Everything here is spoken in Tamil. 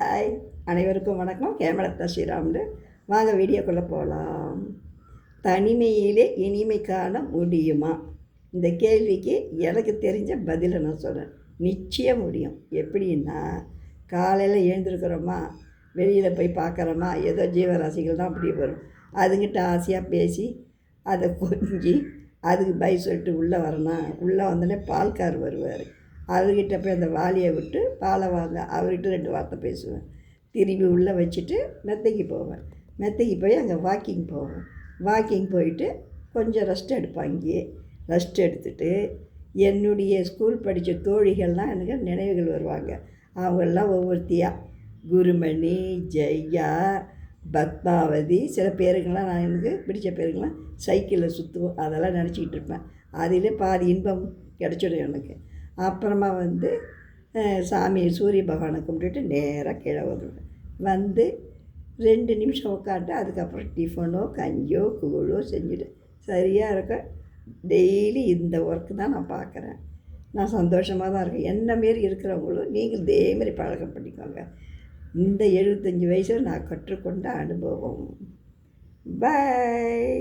ஹாய், அனைவருக்கும் வணக்கம். கேமரா ஸ்ரீராம்னு வாங்க வீடியோக்குள்ளே போகலாம். தனிமையிலே இனிமை காண முடியுமா? இந்த கேள்விக்கு எனக்கு தெரிஞ்ச பதிலை நான் சொல்கிறேன். நிச்சயம் முடியும். எப்படின்னா, காலையில் எழுந்திருக்கிறோமா, வெளியில் போய் பார்க்குறோமா, ஏதோ ஜீவராசிகள் தான் அப்படி வரும். அதுங்கிட்ட ஆசையாக பேசி அதை கொஞ்சி அதுக்கு பை சொல்லிட்டு உள்ளே வரணும். உள்ளே வந்தோடனே பால்கார் வருவார். அவர்கிட்ட போய் அந்த வாளியை விட்டு பாலை வாங்க அவர்கிட்ட 2 வார்த்தை பேசுவேன். திரும்பி உள்ளே வச்சுட்டு மெத்தைக்கு போவேன். மெத்தைக்கு போய் அங்கே வாக்கிங் போவேன். வாக்கிங் போயிட்டு கொஞ்சம் ரெஸ்ட் எடுப்பேன். அங்கேயே ரெஸ்ட் எடுத்துகிட்டு என்னுடைய ஸ்கூல் படித்த தோழிகள்லாம் எனக்கு நினைவுகள் வருவாங்க. அவங்கெல்லாம் ஒவ்வொருத்தியாக குருமணி, ஜெயா, பத்மாவதி, சில பேருங்கெல்லாம் நான் எனக்கு பிடிச்ச பேருங்கெல்லாம் சைக்கிளில் சுற்றுவோம். அதெல்லாம் நினச்சிக்கிட்டு இருப்பேன். அதில் பாதி இன்பம் கிடச்சிடும் எனக்கு. அப்புறமா சாமி சூரிய பகவானை கும்பிட்டுட்டு நேராக கீழே வந்துடுவேன். வந்து 2 நிமிஷம் உட்காந்து அதுக்கப்புறம் டிஃபனோ கஞ்சியோ கூழோ செஞ்சுட்டு சரியாக இருக்க. டெய்லி இந்த ஒர்க்கு தான் நான் பார்க்குறேன். நான் சந்தோஷமாக தான் இருக்கேன். என்ன மாரி இருக்கிறவங்களும் நீங்கள் இதேமாரி பழக்கம் பண்ணிக்கோங்க. இந்த 75 வயசில் நான் கற்றுக்கொண்ட அனுபவம். பாய்.